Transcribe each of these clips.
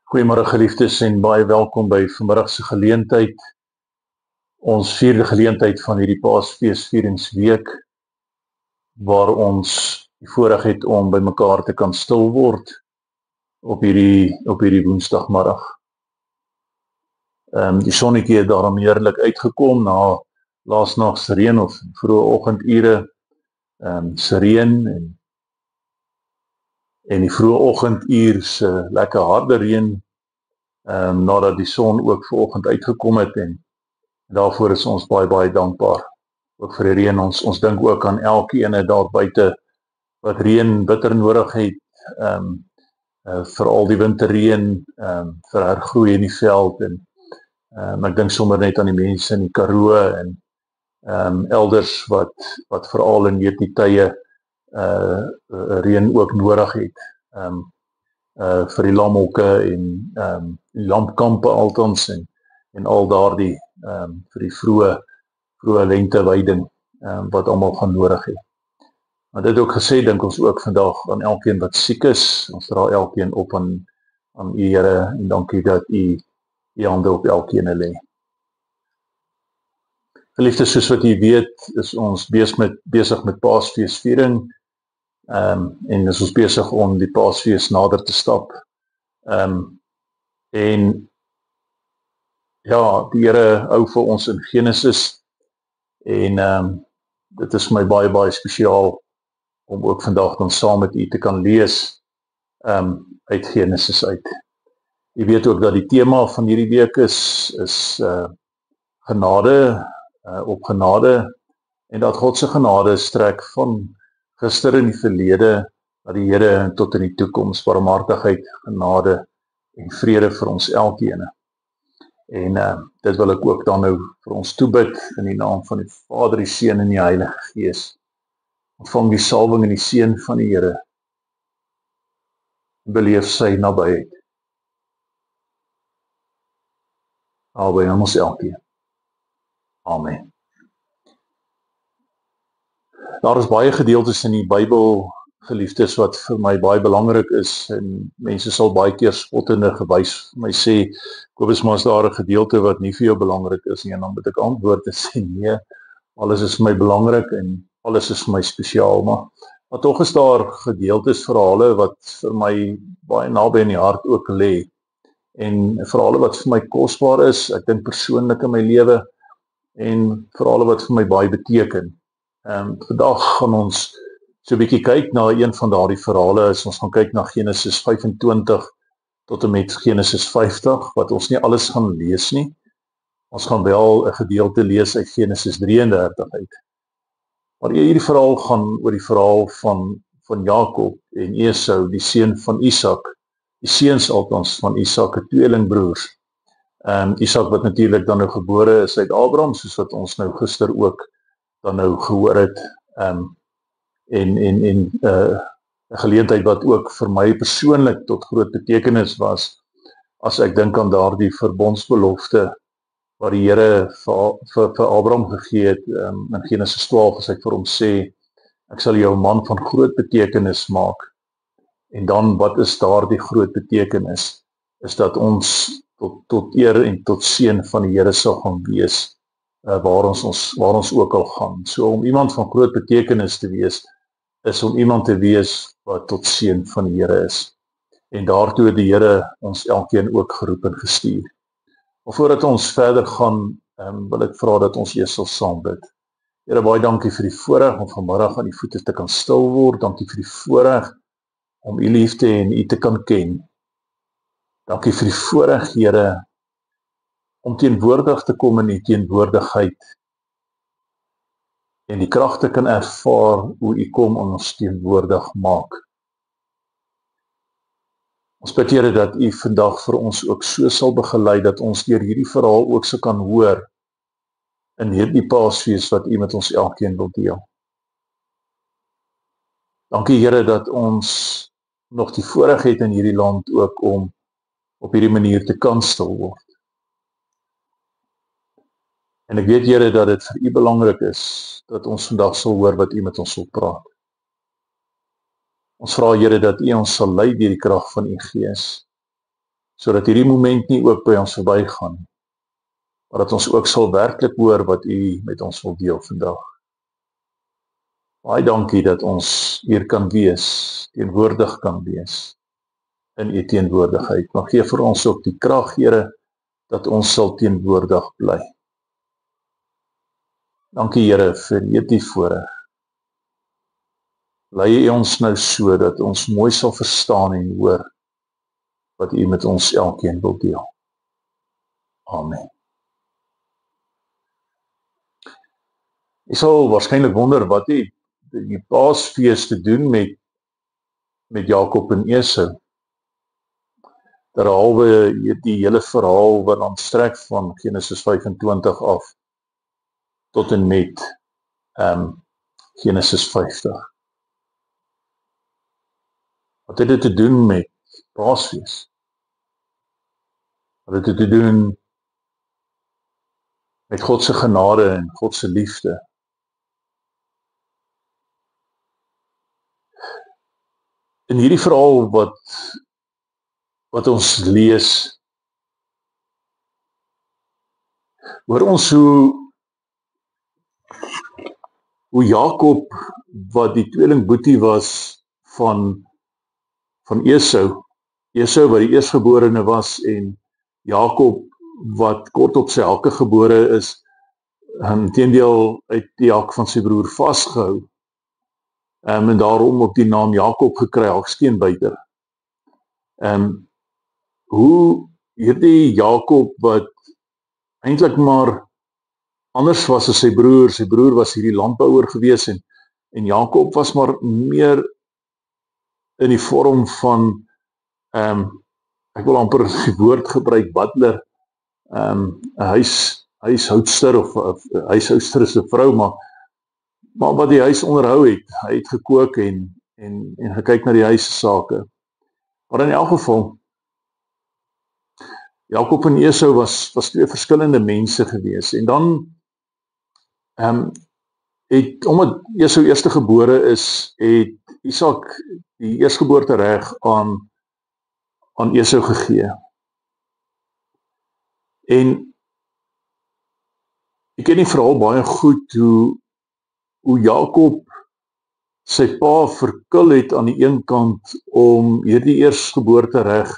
Goeiemôre geliefdes en baie welkom by vanmiddag se geleentheid. Ons vierde geleentheid van hierdie Paasfeesvieringsweek waar ons die voorreg het om by mekaar te kan stil word op hierdie woensdagmiddag. Die sonnetjie het daarom heerlik uitgekom na laasnag se reën of vroeë oggendure se reën en die vroeë oggenduur se lekker harde reën nadat die son ook vanoggend uitgekom het en daarvoor is ons baie dankbaar. Ook vir die reën, ons dink ook aan elkeen daar buite wat reën bitter nodig het, veral die winterreën, vir hergroei in die veld en ek dink sommer net aan die mense in die Karoo en elders wat veral in hierdie tye reën ook nodig het. Vir die lamhokke en die lampkampe altans en al daardie vir die vroeë lenteweiding wat almal gaan nodig het. Maar dit ook gesê, dink ons ook vandag aan elkeen wat siek is. Ons dra elkeen op aan u Here en dankie dat u hande op elkeen lê. Geliefdes, soos wat u weet, is ons besig met Paasfeesviering. En is ons besig om die Paasfees nader te stap. En ja, die Here hou vir ons in Genesis en dit is vir my baie spesiaal om ook vandag dan saam met u te kan lees uit Genesis uit. U weet ook dat die tema van hierdie week is genade op genade en dat God se genade strek van gister in die verlede, dat die Here tot in die toekoms, barmhartigheid, genade en vrede vir ons elkeen. En dit wil ek ook dan nou vir ons toebid in die naam van die Vader, die Seun en die Heilige Gees. Ontvang die salwing en die seën van die Here. Beleef sy nabyheid. Albei aan ons elkeen. Amen. Daar is baie gedeeltes in die Bybel, geliefdes, wat vir my baie belangrik is en mense sal baie keer spottende gewys vir my sê, Kobus, maar is daar 'n gedeelte wat nie vir jou belangrik is nie, en dan moet ek antwoord en sê nee, alles is vir my belangrik en alles is vir my spesiaal, maar tog is daar gedeeltes, verhale wat vir my baie naby in die hart ook lê en verhale wat vir my kosbaar is, ek dink persoonlik in my lewe en verhale wat vir my baie beteken. Vandag gaan ons so 'n bietjie kyk na een van daardie verhale. Ons gaan kyk na Genesis 25 tot en met Genesis 50, wat ons nie alles gaan lees nie. Ons gaan wel 'n gedeelte lees uit Genesis 33 uit. Maar hierdie verhaal gaan oor die verhaal van Jakob en Esau, die seun van Isak, die seuns althans van Isak, 'n tweelingbroers. Isak wat natuurlik dan nou gebore is uit Abraham, soos wat ons nou gister ook dan nou gehoor het, en 'n geleentheid wat ook vir my persoonlik tot groot betekenis was, as ek dink aan daardie verbondsbelofte wat die Here vir Abraham gegee het, in Genesis 12, as hy vir hom sê, ek sal jou 'n man van groot betekenis maak. En dan, wat is daardie groot betekenis? Is dat ons tot eer en tot seën van die Here sal gaan wees, waar ons ook al gaan. So om iemand van groot betekenis te wees, is om iemand te wees wat tot seën van die Here is. En daartoe het die Here ons elkeen ook geroep en gestuur. Maar voordat ons verder gaan, wil ek vra dat ons eers sal saam bid. Here, baie dankie vir die voorreg om vanmiddag aan die voete te kan stil word. Dankie vir die voorreg om u liefde en u te kan ken. Dankie vir die voorreg, Here, om teenwoordig te kom in die teenwoordigheid en die krag te kan ervaar hoe u kom en ons teenwoordig maak. Ons bid, Here, dat u vandag vir ons ook so sal begelei dat ons deur hierdie verhaal ook so kan hoor in hierdie Paasfees wat u met ons elkeen wil deel. Dankie, Here, dat ons nog die voorreg het in hierdie land ook om op hierdie manier te kan stil word. En ek weet, Here, dat dit vir u belangrik is dat ons vandag sal hoor wat u met ons wil praat. Ons vra, Here, dat u ons sal lei deur die krag van u Gees. sodat hierdie moment nie ook by ons verbygaan nie, maar dat ons ook sal werklik hoor wat U met ons wil deel vandag. Baie dankie dat ons hier kan wees, teenwoordig kan wees in U teenwoordigheid. Maar gee vir ons ook die krag, Here, dat ons sal teenwoordig bly. Dankie, Here, vir hierdie voorreg. Lei U ons nou so dat ons mooi sal verstaan en hoor wat U met ons elkeen wil deel. Amen. Jy sal waarskynlik wonder wat die Paasfees te doen met Jakob en Esau. Derhalwe die hele verhaal wat dan strek van Genesis 25 af tot en met Genesis 50. Wat het dit te doen met Paasfees? Wat het dit te doen met God se genade en God se liefde? In hierdie verhaal wat ons lees, hoor ons hoe Jakob, wat die tweelingboetie was van Esau wat die eerstgeborene was, en Jakob wat kort op sy hakke gebore is, teendeel uit die hak van sy broer vasgehou, en daarom ook die naam Jakob gekry, haksteenbyter. Hoe hierdie Jakob wat eintlik maar anders was as sy broer was hierdie landbouer gewees, en Jakob was maar meer in die vorm van, ek wil amper die woord gebruik, butler, 'n huishoudster of huishoudster is 'n vrou, maar wat die huis onderhou het, hy het gekook en gekyk na die huisesake. Maar in elk geval, Jakob en Esau was twee verskillende mense gewees, en dan omdat Esau eerstegebore is, het Isak die eerstgeboortereg aan Esau gegee. En ek ken die verhaal baie goed, hoe Jakob sy pa verkil het aan die een kant om hierdie eerstgeboortereg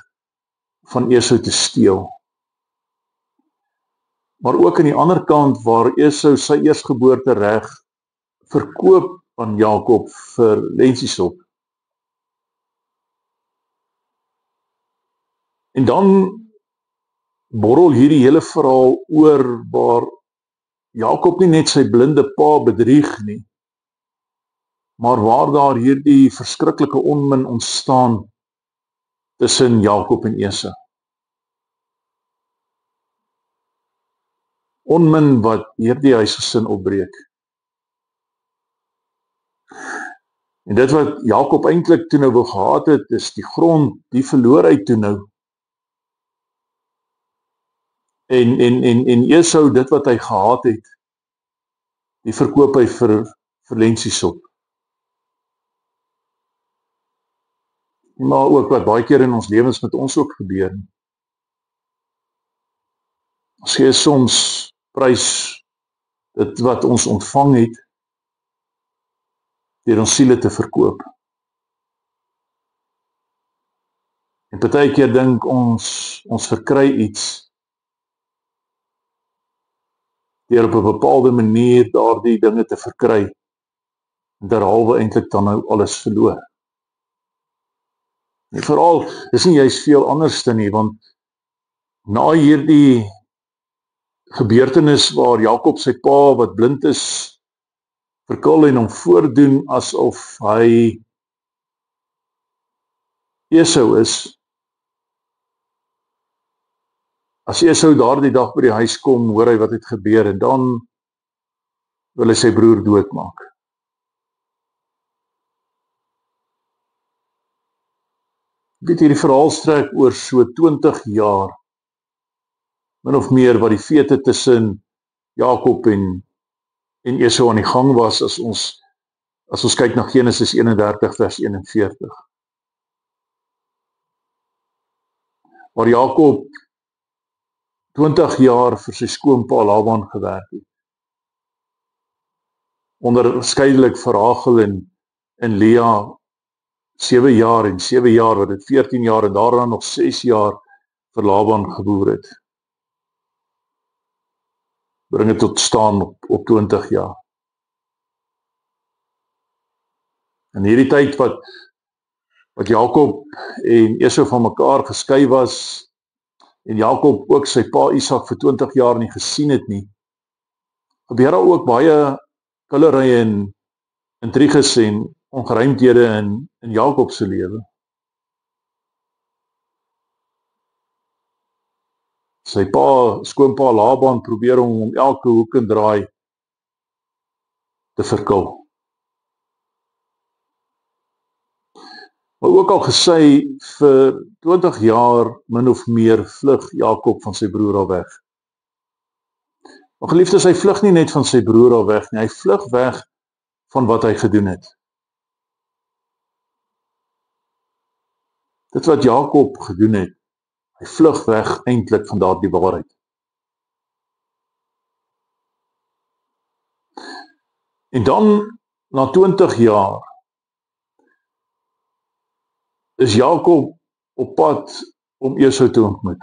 van Esau te steel. Maar ook aan die ander kant waar Esau sy eerstgeboortereg verkoop aan Jakob vir lensiesop. En dan borrel hierdie hele verhaal oor waar Jakob nie net sy blinde pa bedrieg nie, maar waar daar hierdie verskriklike onmin ontstaan tussen Jakob en Esau. Onmin wat hierdie huisgesin opbreek. En dit wat Jakob eintlik toe nou wil gehad het, is die grond, die verloor hy toe nou. En Esau, dit wat hy gehad het, die verkoop hy vir lensiesop. Maar ook wat baie keer in ons lewens met ons ook gebeur. Ons gee soms prys dit wat ons ontvang het, deur ons siele te verkoop. En partykeer dink ons verkry iets, deur op 'n bepaalde manier daardie dinge te verkry, en derhalwe eintlik dan nou alles verloor. En veral, dis nie juist veel anderste nie, want na hierdie gebeurtenis waar Jakob sy pa wat blind is, verkil en hom voordoen asof hy Esau is. As Esau daardie dag by die huis kom, hoor hy wat het gebeur, en dan wil hy sy broer doodmaak. Hierdie verhaal strek oor so 20 jaar, min of meer, wat die fete tussen Jakob en Esau aan die gang was, as ons kyk na Genesis 31 vers 41. waar Jakob 20 jaar vir sy skoonpa Laban gewerk het. Onderskeidelik vir Rachel en Lea 7 jaar en 7 jaar, wat dit 14 jaar en daarna nog 6 jaar vir Laban geboer het. Bring het tot staan op 20 jaar. In hierdie tyd wat Jakob en Esau van mekaar geskei was, en Jakob ook sy pa Isak vir 20 jaar nie gesien het nie, gebeur daar ook baie killerye en intriges en ongeruimdhede in Jakob se lewe. Sy skoonpa Laban probeer om elke hoek en draai te verkil. Maar ook al gesê, vir 20 jaar min of meer vlug Jakob van sy broer al weg. Maar geliefdes, hy vlug nie net van sy broer al weg nie, hy vlug weg van wat hy gedoen het. Dit wat Jakob gedoen het, hy vlug weg eintlik van daardie waarheid. En dan, na 20 jaar, is Jakob op pad om Esau te ontmoet.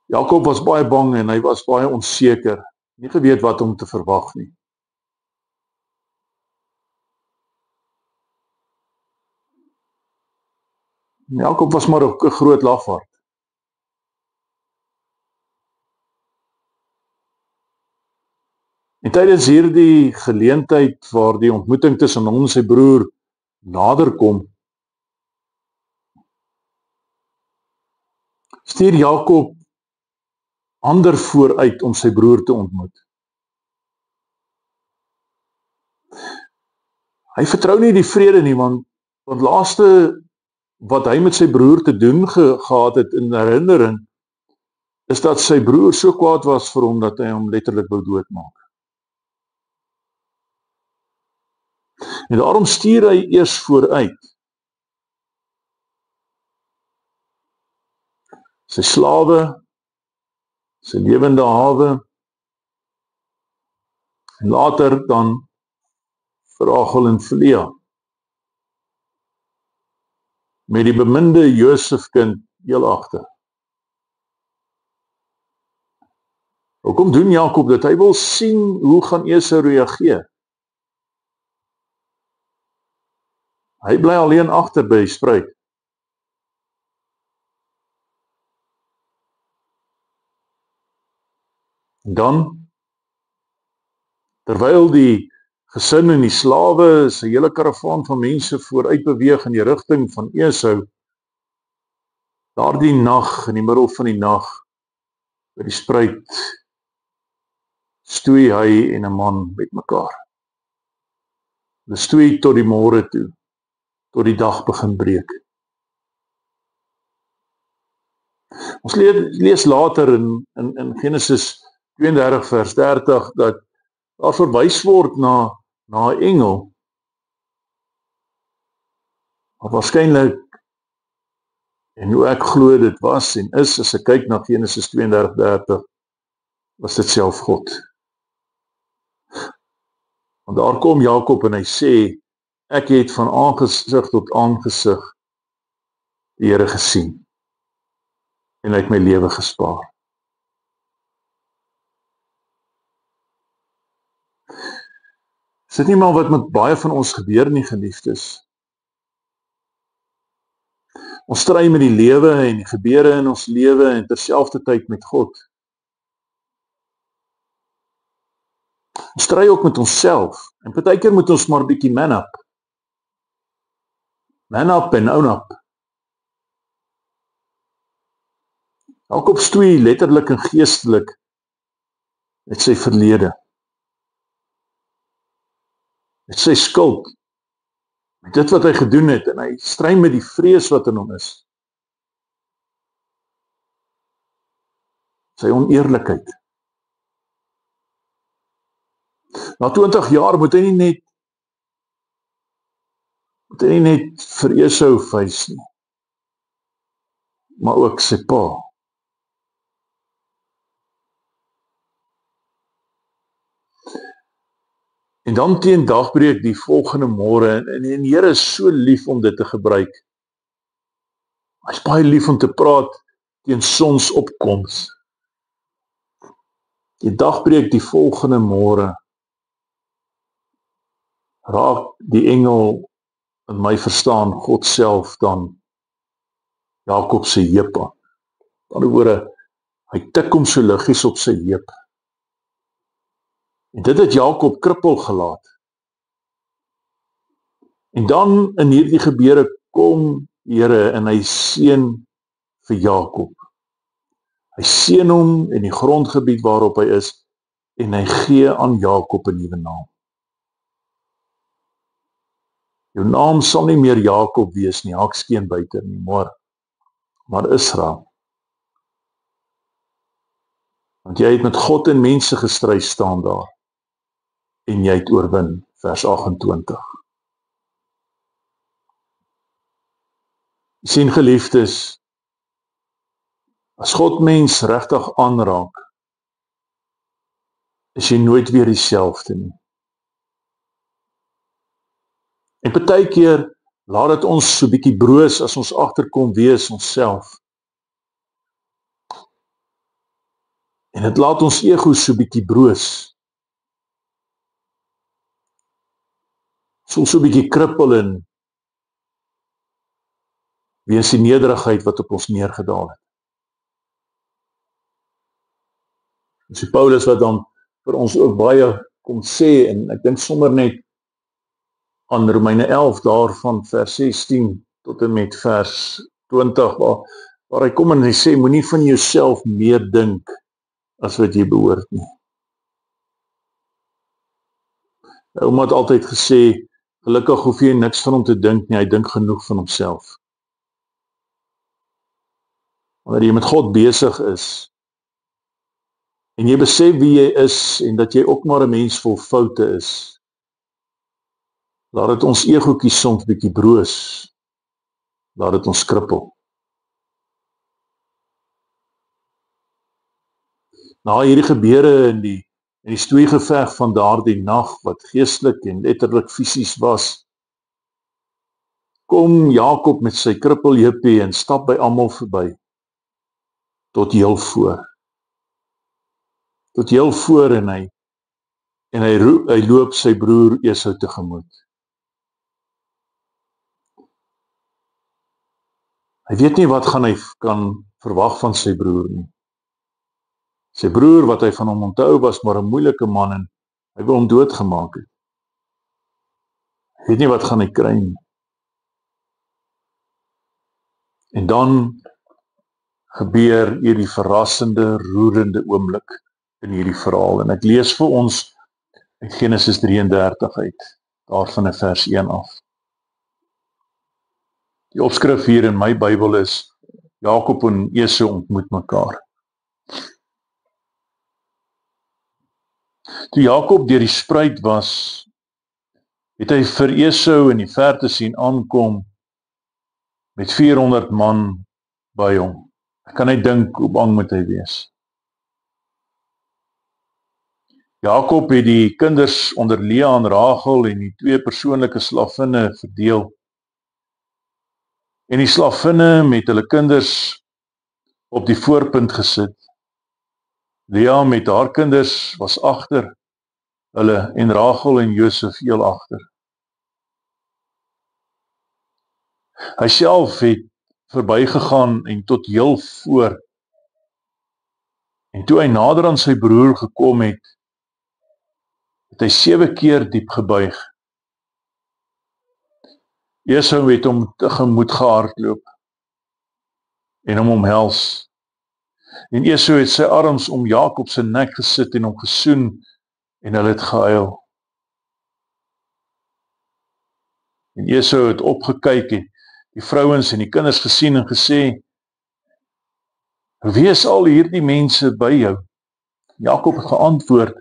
Jakob was baie bang en hy was baie onseker, nie geweet wat om te verwag nie. Jakob was maar ook 'n groot lafaard. En tydens hierdie geleentheid waar die ontmoeting tussen hom en sy broer nader kom, stuur Jakob ander vooruit om sy broer te ontmoet. Hy vertrou nie die vrede nie, want laaste wat hy met sy broer te doen gehad het in herinnering, is dat sy broer so kwaad was vir hom dat hy hom letterlik wou doodmaak. En daarom stuur hy eers vooruit sy slawe, sy lewende hawe, en later dan vir Rachel en vir Lea, met die beminde Josef kind heel agter. Hoekom doen Jakob dit? Hy wil sien hoe gaan Esau reageer. Hy bly alleen agter by die spruit. En dan, terwyl die gesin en die slawe, sy hele karavaan van mense vooruit beweeg in die rigting van Esau, daardie nag, in die middel van die nag, by die spruit, stoei hy en 'n man met mekaar. Hulle stoei tot die môre toe, tot die dag begin breek. Ons lees later in Genesis 32 vers 30 dat daar verwys word na 'n engel. Maar waarskynlik, en hoe ek glo dit was en is, as ek kyk na Genesis 32:30, was dit self God. Want daar kom Jakob en hy sê, ek het van aangesig tot aangesig die Here gesien en hy het my lewe gespaar. Is dit nie maar wat met baie van ons gebeur nie, geliefdes? Ons stry met die lewe en die gebeure in ons lewe en terselfdertyd met God. Ons stry ook met onsself en partykeer moet ons maar 'n bietjie man up. Man up en own up. Jakob stoei letterlik en geestelik met sy verlede, met sy skuld, met dit wat hy gedoen het, en hy stry met die vrees wat in hom is. Sy oneerlikheid. Na 20 jaar moet hy nie net het nie net vir Esau wys nie, maar ook sy pa. En dan teen dagbreek die volgende môre, en die Here is so lief om dit te gebruik. Hy is baie lief om te praat teen sonsopkoms. Die dagbreek die volgende môre, raak die engel, in my verstaan, God self dan Jakob se heup aan. Aan die ander woorde, hy tik hom so liggies op sy heup. En dit het Jakob krippel gelaat. En dan in hierdie gebeure kom die Here en hy seën vir Jakob. Hy seën hom in die grondgebied waarop hy is en hy gee aan Jakob 'n nuwe naam. Jou naam sal nie meer Jakob wees nie, hakskeen buite nie, maar Israel. Want jy het met God en mense gestry, staan daar. En jy het oorwin, vers 28. Jy sien, geliefdes, as God mens regtig aanraak, is jy nooit weer dieselfde nie. En partykeer laat dit ons so bietjie broos as ons agterkom wees onsself. En dit laat ons ego so bietjie broos. Soms so bietjie krippel in weens die nederigheid wat op ons neergedaal het. Dis die Paulus wat dan vir ons ook baie kom sê, en ek dink sommer net aan Romeine 11 daarvan vers 16 tot en met vers 20 waar hy kom en hy sê moenie van jouself meer dink as wat jy behoort nie. My ouma het altyd gesê gelukkig hoef jy niks van hom te dink nie, hy dink genoeg van homself. Wanneer jy met God besig is en jy besef wie jy is en dat jy ook maar 'n mens vol foute is, laat dit ons egoetjies soms bietjie broos. Laat dit ons krippel. Na hierdie gebeure in die stoeigeveg van daardie nag, wat geestelik en letterlik fisies was, kom Jakob met sy krippelheupie en stap by almal verby, tot heel voor. Tot heel voor en hy loop sy broer Esau tegemoet. Hy weet nie wat gaan hy kan verwag van sy broer nie. Sy broer, wat hy van hom onthou, was maar 'n moeilike man en hy wil hom doodgemaak het. Hy weet nie wat gaan hy kry nie. En dan gebeur hierdie verrassende, roerende oomblik in hierdie verhaal. En ek lees vir ons uit Genesis 33 uit, daarvan in vers 1 af. Die opskrif hier in my Bybel is Jakob en Esau ontmoet mekaar. Toe Jakob deur die spruit was, het hy vir Esau in die verte sien aankom met 400 man by hom. Ek kan net dink hoe bang moet hy wees. Jakob het die kinders onder Lea en Rachel en die 2 persoonlike slavinne verdeel. En die slavinne met hulle kinders op die voorpunt gesit. Lea met haar kinders was agter hulle en Rachel en Josef heel agter. Hy self het verbygegaan en tot heel voor. En toe hy nader aan sy broer gekom het, het hy 7 keer diep gebuig. Esau het hom tegemoet gehardloop en hom omhels. En Esau het sy arms om Jakob se nek gesit en hom gesoen en hulle het gehuil. En Esau het opgekyk en die vrouens en die kinders gesien en gesê, wie is al hierdie mense by jou? Jakob het geantwoord,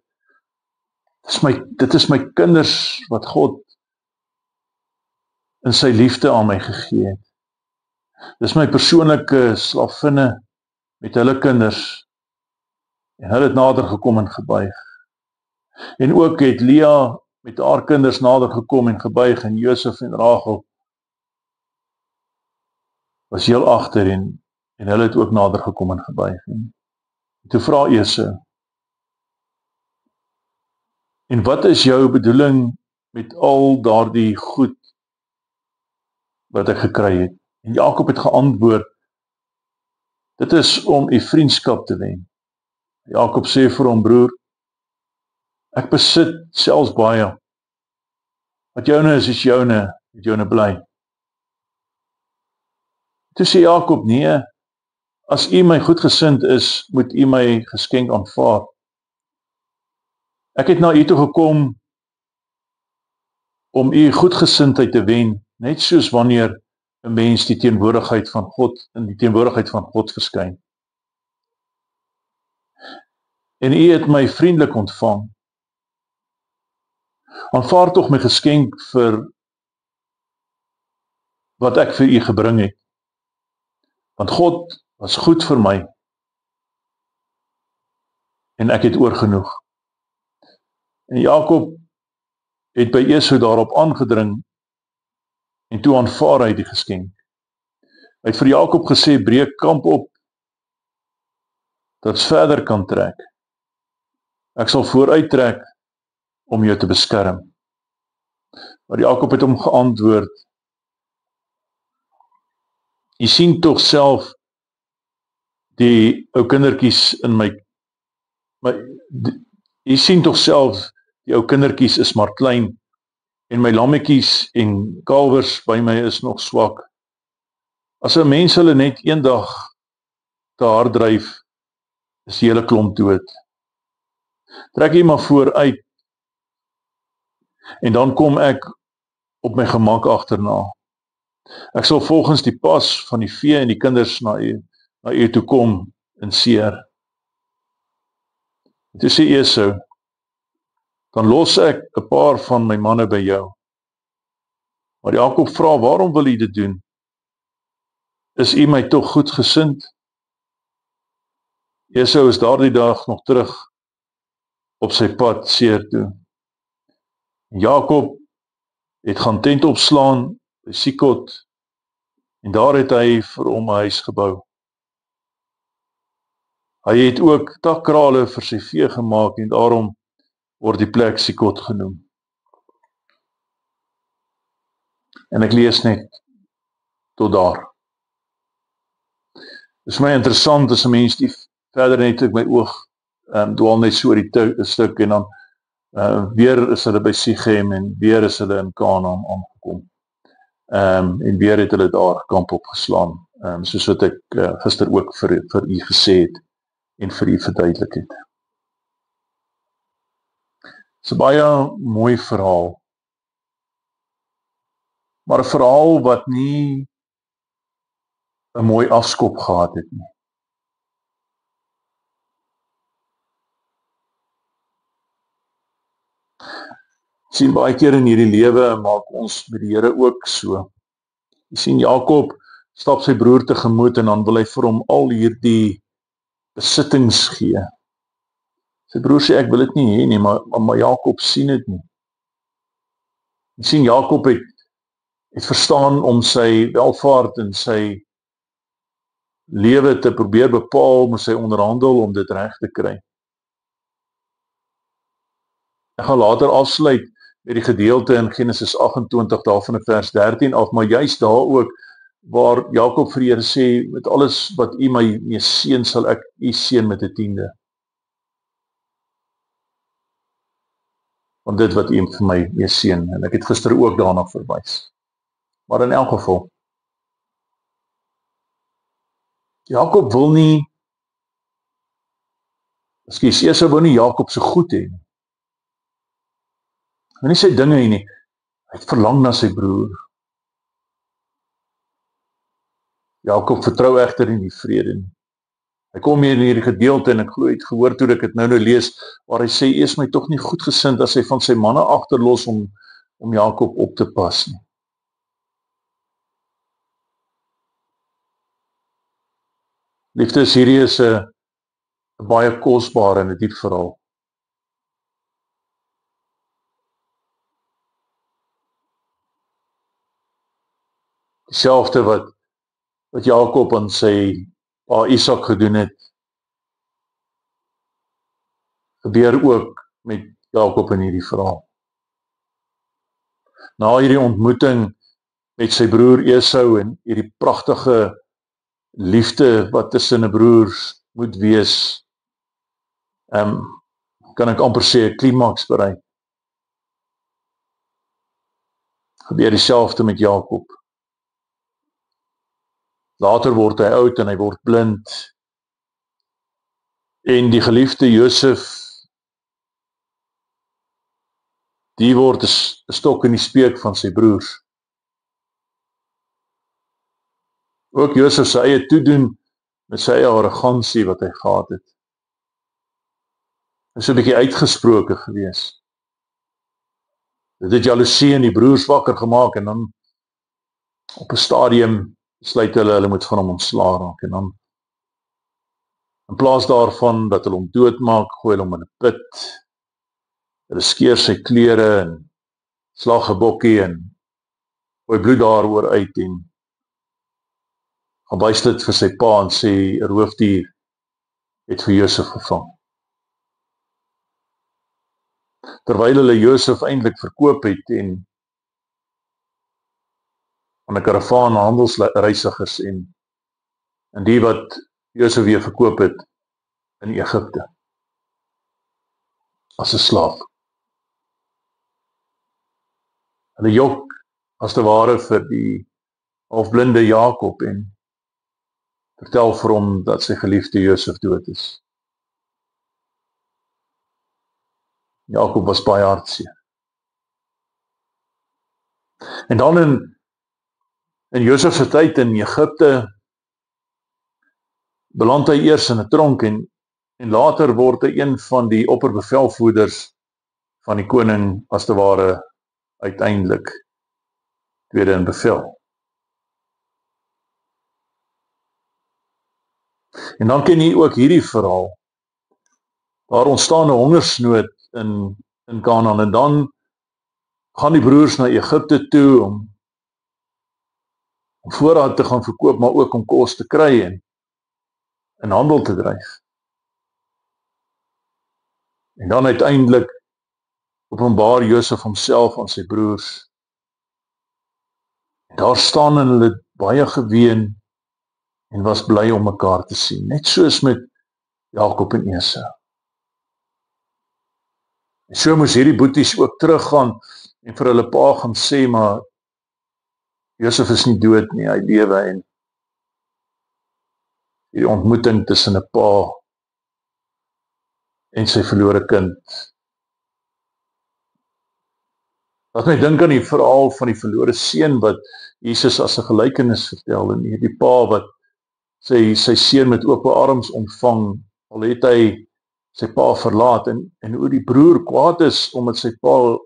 dit is my kinders wat God in sy liefde aan my gegee het. Dis my persoonlike slavinne met hulle kinders, en hulle het nader gekom en gebuig. En ook het Lea met haar kinders nader gekom en gebuig, en Josef en Rachel was heel agter, en hulle het ook nader gekom en gebuig. En toe vra Esau, en wat is jou bedoeling met al daardie goed wat ek gekry het? En Jakob het geantwoord, dit is om u vriendskap te wen. Jakob sê vir hom, broer, ek besit selfs baie. Wat joune is joune, het joune bly. Toe sê Jakob, nee, as u my goedgesind is, moet u my geskenk aanvaar. Ek het na u toe gekom om u goedgesindheid te wen, net soos wanneer 'n mens die teenwoordigheid van God, in die teenwoordigheid van God verskyn. En u het my vriendelik ontvang. Aanvaar tog my geskenk vir wat ek vir u gebring het. Want God was goed vir my, en ek het oorgenoeg. En Jakob het by Esau daarop aangedring, en toe aanvaar hy die geskenk. Hy het vir Jakob gesê, breek kamp op, dat ons verder kan trek. Ek sal vooruit trek, om jou te beskerm. Maar Jakob het hom geantwoord, jy sien tog self die ou kindertjies in jy sien tog self die ou kindertjies is maar klein, en my lammetjies en kalwers by my is nog swak. As 'n mens hulle net eendag te hard dryf, is die hele klomp dood. Trek jy maar vooruit, en dan kom ek op my gemak agterna. Ek sal volgens die pas van die vee en die kinders na u toe kom in Seer. Toe sê Esau, dan los ek 'n paar van my manne by jou. Maar Jakob vra, waarom wil u dit doen? Is u my tog goedgesind? Esau is daardie dag nog terug op sy pad Seer toe. Jakob het gaan tent opslaan by Sikot, en daar het hy vir hom 'n huis gebou. Hy het ook takkrale vir sy vee gemaak, en daarom word die plek Sikot genoem. En ek lees net tot daar. Dit is my interessant as 'n mens die verder net ek my oog dwaal net so oor die stuk, en dan weer is hulle by Sichem, en weer is hulle in Kanaan aangekom. En weer het hulle daar kamp opgeslaan, soos wat ek gister ook vir u gesê het, en vir u verduidelik het. Dit is 'n baie mooi verhaal, maar 'n verhaal wat nie 'n mooi afskop gehad het nie. Sien, baie keer in hierdie lewe maak ons met die Here ook so. Jy sien, Jakob stap sy broer tegemoet, en dan wil hy vir hom al hierdie besittings gee. Sy broer sê, ek wil dit nie hê nie, maar Jakob sien dit nie. Jy sien, Jakob het verstaan om sy welvaart en sy lewe te probeer bepaal, moet sy onderhandel om dit reg te kry. Ek gaan later afsluit met die gedeelte in Genesis 28, daarvan in vers 13 af, maar juist daar ook, waar Jakob vir die Here sê, met alles wat u my mee seën, sal ek u seën met 'n 10de. Want dit wat u vir my mee seën, en ek het gister ook daarna verwys. Maar in elk geval, Jakob wil nie, Esau wil nie Jakob so goed hê nie. Hy wil nie sy dinge hê nie, hy het verlang na sy broer. Jakob vertrou egter in die vrede nie. Hy kom hier in hierdie gedeelte, en ek glo het gehoor toe ek dit nou lees, waar hy sê, is my tog nie goedgesind as hy van sy manne agterlos om Jakob op te pas nie. Liefdes, hierdie is 'n baie kosbare en 'n diep verhaal. Dieselfde wat Jakob aan sy pa Isak gedoen het, gebeur ook met Jakob in hierdie verhaal. Na hierdie ontmoeting met sy broer Esau en hierdie pragtige liefde wat tussen 'n broers moet wees, kan ek amper sê 'n klimaks bereik. Gebeur dieselfde met Jakob. Later word hy oud en hy word blind. En die geliefde Josef, die word 'n stok in die speek van sy broers. Ook Josef sy eie toedoen met sy eie arrogansie wat hy gehad het. Hy is 'n bietjie uitgesproke gewees. Dit het jaloesie in die broers wakker gemaak en dan op 'n stadium besluit hulle moet van hom ontslaa raak en dan in plaas daarvan dat hulle hom doodmaak, gooi hulle hom in 'n put. Hulle skeer sy klere en slag 'n bokkie en gooi bloed daaroor uit en gaan wys dit vir sy pa en sê 'n roofdier het vir Josef gevang. Terwyl hulle Josef eintlik verkoop het en aan 'n karavaan handelsreisigers en die wat Josef weer verkoop het in Egipte as 'n slaaf. Hulle jok as te ware vir die halfblinde Jakob en vertel vir hom dat sy geliefde Josef dood is. Jakob was baie hartseer. En dan in Josef se tyd in Egipte beland hy eers in 'n tronk en later word hy een van die opperbevelvoerders van die koning as te ware uiteindelik tweede in bevel. En dan ken jy ook hierdie verhaal. Daar ontstaan 'n hongersnood in Kanaan en dan gaan die broers na Egipte toe om voorraad te gaan verkoop, maar ook om kos te kry en in handel te dryf. En dan uiteindelik openbaar Josef homself aan sy broers. En daar staan en hulle baie geween en was bly om mekaar te sien, net soos met Jakob en Esau. En so moes hierdie boeties ook teruggaan en vir hulle pa gaan sê, maar Josef is nie dood nie, hy lewe en hierdie ontmoeting tussen 'n pa en sy verlore kind. Laat my dink aan die verhaal van die verlore seun wat Jesus as 'n gelykenis vertel en hierdie pa wat sy seun met oop arms ontvang, al het hy sy pa verlaat en hoe die broer kwaad is omdat sy pa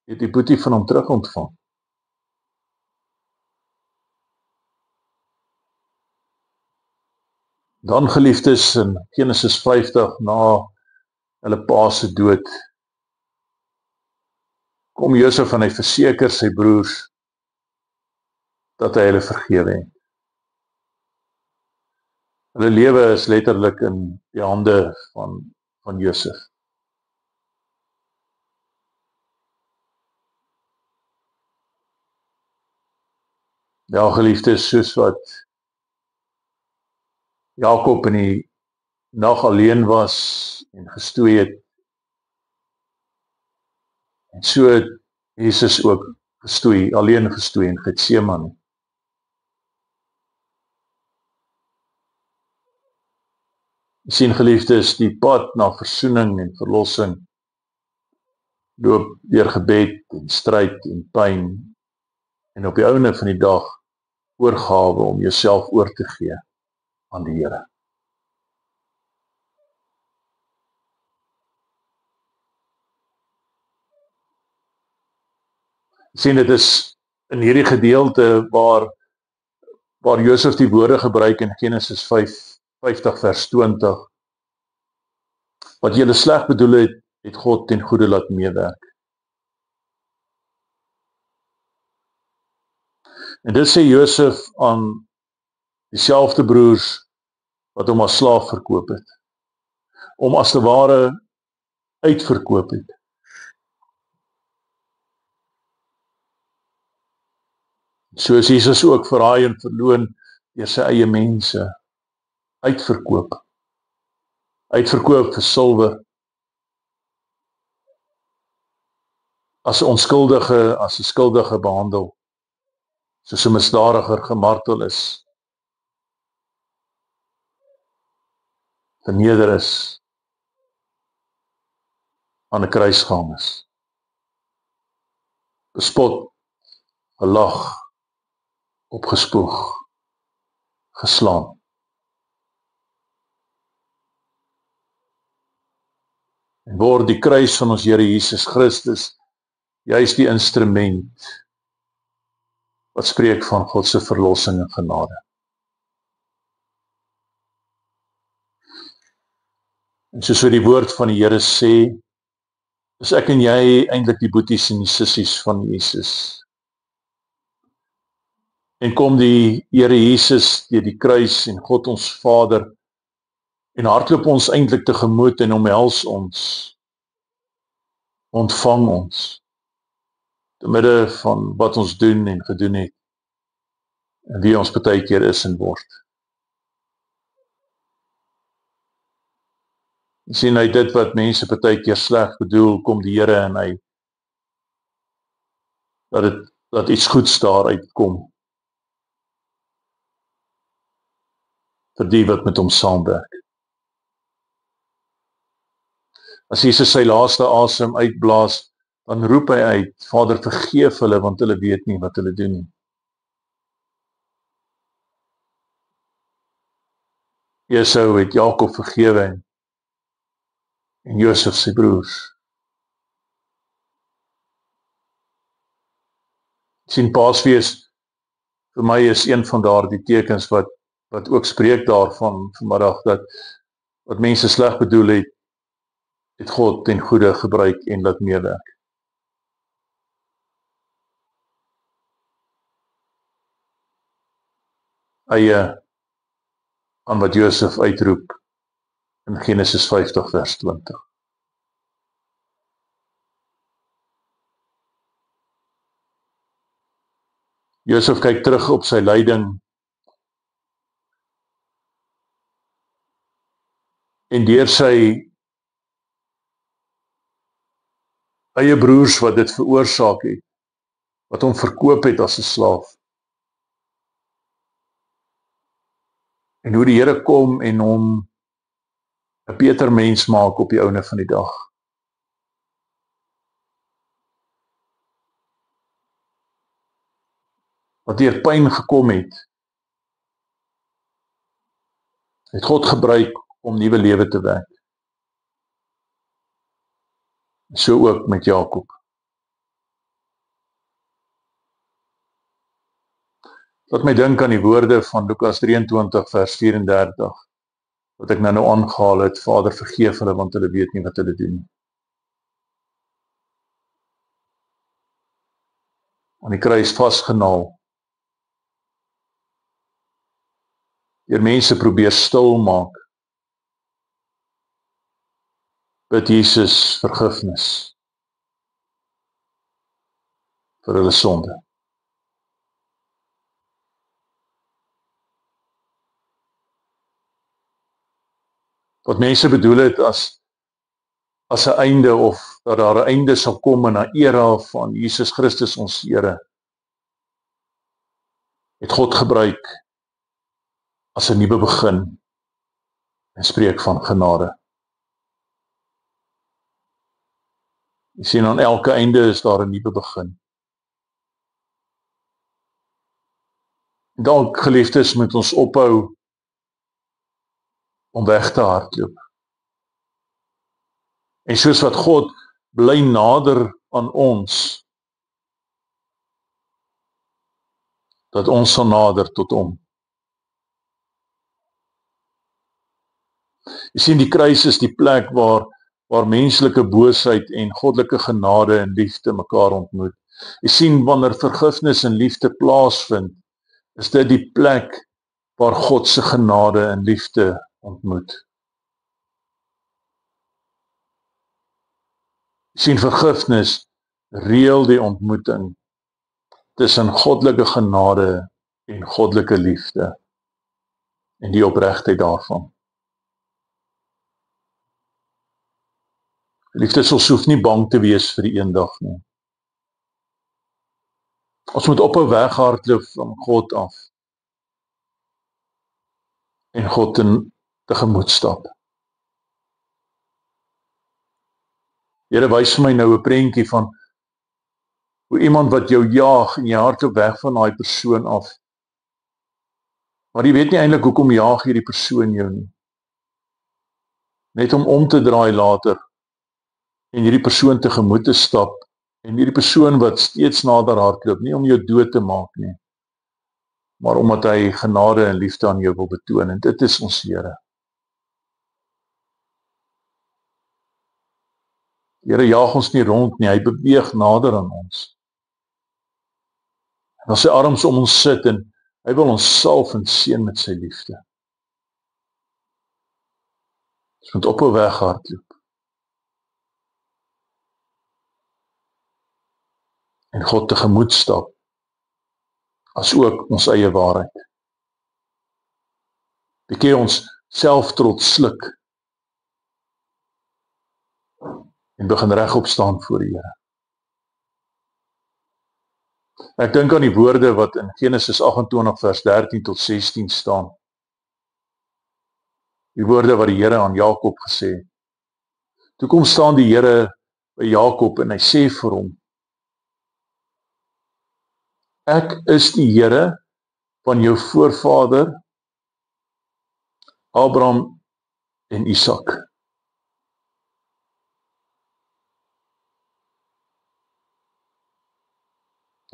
het die boetie van hom terug ontvang. Dan geliefdes in Genesis 50 na hulle pa se dood, kom Josef en hy verseker sy broers dat hy hulle vergewe het. Hulle lewe is letterlik in die hande van Josef. Ja, geliefdes, soos wat Jakob in die nag alleen was en gestoei het, en so het Jesus ook gestoei, alleen gestoei in Getsemane. Jy sien, geliefdes, die pad na versoening en verlossing loop deur gebed en stryd en pyn en op die einde van die dag oorgawe om jouself oor te gee aan die Here. Jy sien, dit is in hierdie gedeelte waar Josef die woorde gebruik in Genesis 50 50 vers 20, wat julle sleg bedoel het, het God ten goeie laat meewerk. En dit sê Josef aan dieselfde broers wat hom as slaaf verkoop het, om as te ware uitverkoop het. So is Jesus ook verraai en verloon deur sy eie mense, uitverkoop vir silwer, as 'n skuldige behandel, soos 'n misdadiger gemartel is, verneder is, aan 'n kruis gehang is, bespot, gelag, opgespoeg, geslaan. En word die kruis van ons Here Jesus Christus juis die instrument wat spreek van God se verlossing en genade. En soos wat die woord van die Here sê, is ek en jy eintlik die boeties en die sissies van Jesus. En kom die Here Jesus deur die kruis en God ons Vader en hardloop ons eintlik tegemoet en omhels ons, ontvang ons, te midde van wat ons doen en gedoen het, en wie ons baie keer is en word. Jy sien, uit dit wat mense baie keer sleg bedoel, kom die Here en hy, dat iets goeds daaruit kom, vir die wat met hom saamwerk. As Jesus sy laaste asem uitblaas, dan roep hy uit, Vader, vergeef hulle, want hulle weet nie wat hulle doen nie. Esau het Jakob vergewe en Josef sy broers. Sien, Paasfees vir my is een van daardie tekens wat ook spreek daarvan vanmiddag, dat wat mense sleg bedoel het God ten goeie gebruik en laat meewerk. Eie aan wat Josef uitroep in Genesis 50 vers 20. Josef kyk terug op sy lyding en deur sy eie broers wat dit veroorsaak het, wat hom verkoop het as 'n slaaf. En hoe die Here kom en hom 'n beter mens maak op die einde van die dag. Wat deur pyn gekom het God gebruik om nuwe lewe te wek. So ook met Jakob. Laat my dink aan die woorde van Lukas 23 vers 34, wat ek nou aangehaal het, Vader, vergeef hulle, want hulle weet nie wat hulle doen nie. Aan die kruis vasgenaal, deur mense probeer stil maak, bid Jesus vergifnis vir hulle sonde. Wat mense bedoel het as 'n einde, of dat daar 'n einde sal kom in 'n era van Jesus Christus ons Here, het God gebruik as 'n nuwe begin en spreek van genade. Jy sien, aan elke einde is daar 'n nuwe begin. Dalk, geliefdes, moet ons ophou om weg te hardloop. En soos wat God bly nader aan ons, dat ons sal nader tot hom. Jy sien, die kruis is die plek waar menslike boosheid en goddelike genade en liefde mekaar ontmoet. Jy sien, wanneer vergifnis en liefde plaasvind, is dit die plek waar God se genade en liefde ontmoet. Jy sien, vergifnis reël die ontmoeting tussen goddelike genade en goddelike liefde en die opregtheid daarvan. Liefdes, ons hoef nie bang te wees vir die eendag nie. Ons moet ophou weghardloop van God af en God tegemoet stap. Here, wys vir my nou 'n prentjie van hoe iemand wat jou jaag en jy hardloop weg van daai persoon af. Maar jy weet nie eintlik hoekom jaag hierdie persoon jou nie. Net om te draai later en hierdie persoon tegemoet te stap en hierdie persoon wat steeds nader hardloop, nie om jou dood te maak nie, maar omdat hy genade en liefde aan jou wil betoon, en dit is ons Here. Here jaag ons nie rond nie, hy beweeg nader aan ons. En as sy arms om ons sit en hy wil ons salf en seën met sy liefde. Ons moet ophou weghardloop. En God tegemoet stap, as ook ons eie waarheid. Bekeer ons selftrots sluk en begin regop staan voor die Here. Ek dink aan die woorde wat in Genesis 28 vers 13 tot 16 staan. Die woorde wat die Here aan Jakob gesê het. Toe kom staan die Here by Jakob en hy sê vir hom: Ek is die Here van jou voorvader Abraham en Isak.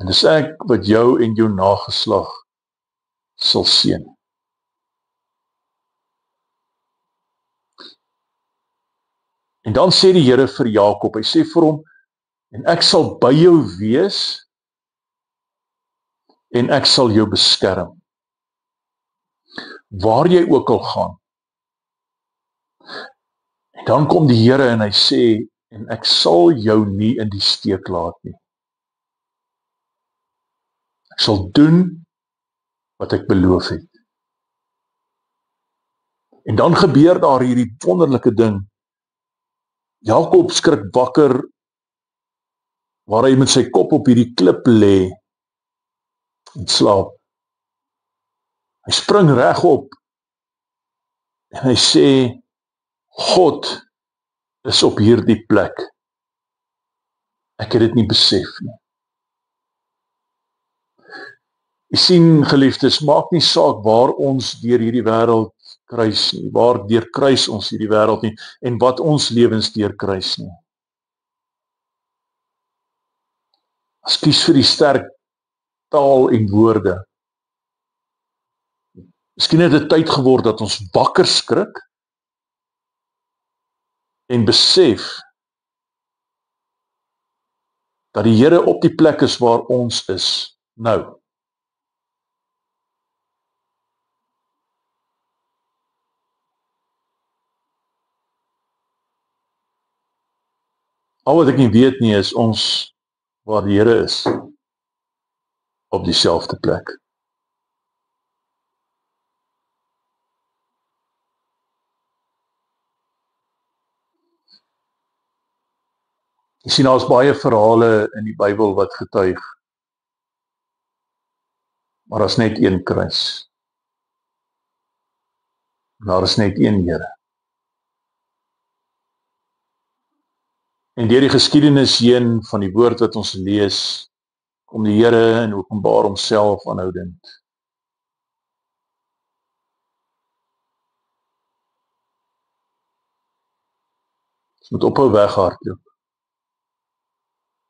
En dis ek wat jou en jou nageslag sal seën. En dan sê die Here vir Jakob, hy sê vir hom, en ek sal by jou wees en ek sal jou beskerm. Waar jy ook al gaan. En dan kom die Here en hy sê, en ek sal jou nie in die steek laat nie. Ek sal doen wat ek beloof het. En dan gebeur daar hierdie wonderlike ding. Jakob skrik wakker, waar hy met sy kop op hierdie klip lê en slaap. Hy spring reg op en hy sê, God is op hierdie plek. Ek het dit nie besef nie. Jy sien, geliefdes, maak nie saak waar ons deur hierdie wêreld kruis nie, waar deur kruis ons hierdie wêreld nie, en wat ons lewens deur kruis nie. As kies vir die sterk taal en woorde. Miskien het dit tyd geword dat ons wakker skrik en besef dat die Here op die plek is waar ons is nou. Al wat ek nie weet nie is ons waar die Here is op dieselfde plek. Jy sien, daar is baie verhale in die Bybel wat getuig, maar daar is net een kruis. Daar is net een Here. En deur die geskiedenis heen van die woord wat ons lees, kom die Here en openbaar homself aanhoudend. Ons moet ophou weghardloop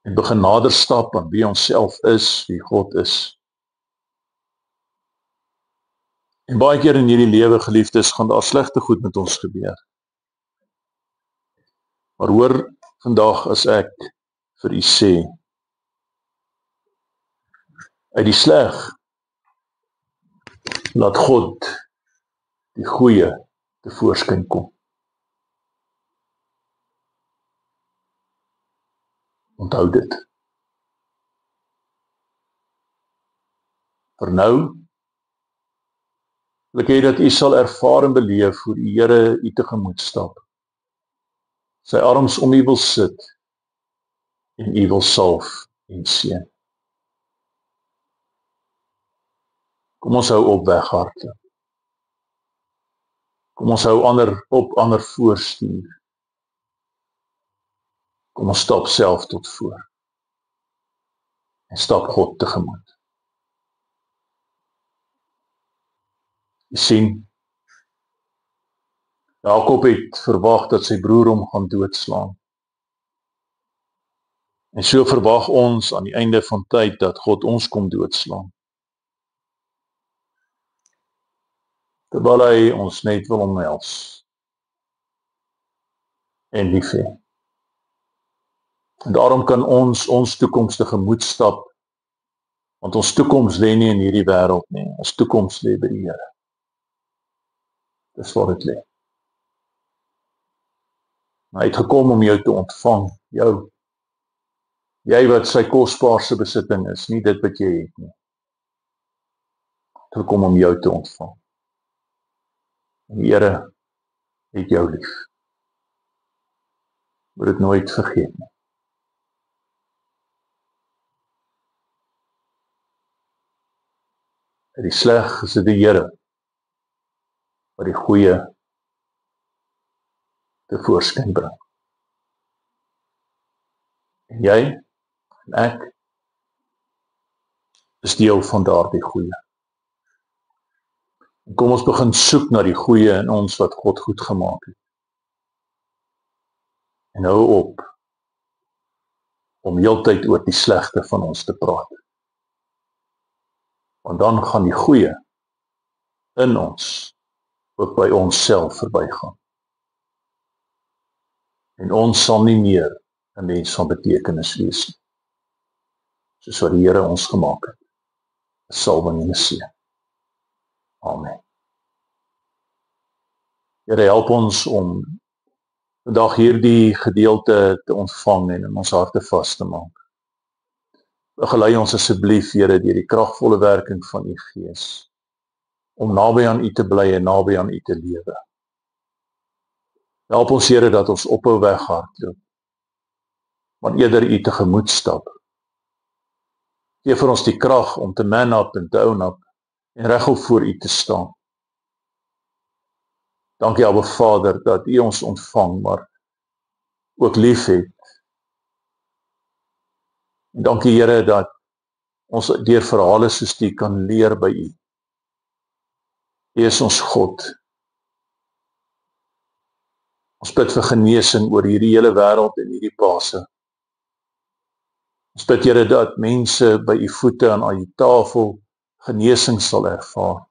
en begin nader stap aan wie ons self is, wie God is. En baie keer in hierdie lewe, geliefdes, gaan daar slegte goed met ons gebeur. Maar hoor vandag as ek vir u sê, uit die sleg laat God die goeie tevoorskyn kom. Onthou dit. Vir nou, wil ek hê dat u sal ervaar en beleef hoe die Here u tegemoet stap. Sy arms om u wil sit en u wil salf en seën. Kom ons hou op weghardloop. Kom ons hou ander voorstuur. Kom ons stap self tot voor. En stap God tegemoet. U sien, Jakob het verwag dat sy broer hom gaan doodslaan. En so verwag ons aan die einde van tyd dat God ons kom doodslaan. Terwyl hy ons net wil omhels en lief hê. En daarom kan ons toekoms tegemoet stap, want ons toekoms lê nie in hierdie wêreld nie, ons toekoms lê by die Here. Dis waar dit lê. Hy het gekom om jou te ontvang, jy wat sy kosbaarste besitting is, nie dit wat jy het nie. Hy het gekom om jou te ontvang. En die Here het jou lief. Moet dit nooit vergeet nie. Uit die sleg is dit die Here wat die goeie tevoorskyn bring. En jy en ek is deel van daardie goeie. En kom ons begin soek na die goeie in ons wat God goed gemaak het. En hou op om heeltyd oor die slegte van ons te praat. Want dan gaan die goeie in ons ook by ons self verbygaan. En ons sal nie meer 'n mens van betekenis wees nie. Soos wat die Here ons gemaak het. 'n Salwing en 'n seën. Amen. Here, help ons om vandag hierdie gedeelte te ontvang en in ons harte vas te maak. Gelei ons asseblief, Here, deur die kragvolle werking van u Gees, om naby aan u te bly en naby aan u te lewe. Help ons, Here, dat ons ophou weghardloop, maar eerder u tegemoet stap. Gee vir ons die krag om te man up en te own up en regop voor u te staan. Dankie, Abba Vader, dat u ons ontvang, maar ook lief het. En dankie, Here, dat ons deur verhale soos die kan leer by u. U is ons God. Ons bid vir genesing oor hierdie hele wêreld en hierdie Paase. Ons bid, Here, dat mense by u voete aan u tafel genesing sal ervaar.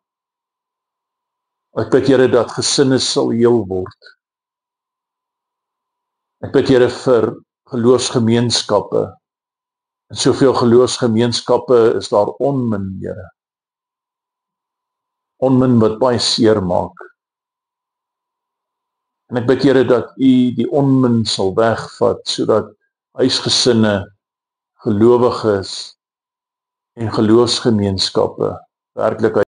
Ek bid, Here, dat gesinne sal heel word. Ek bid, Here, vir geloofsgemeenskappe. In soveel geloofsgemeenskappe is daar onmin, Here. Onmin wat baie seer maak. En ek bid, Here, dat u die onmin sal wegvat, sodat huisgesinne, gelowiges en geloofsgemeenskappe werklik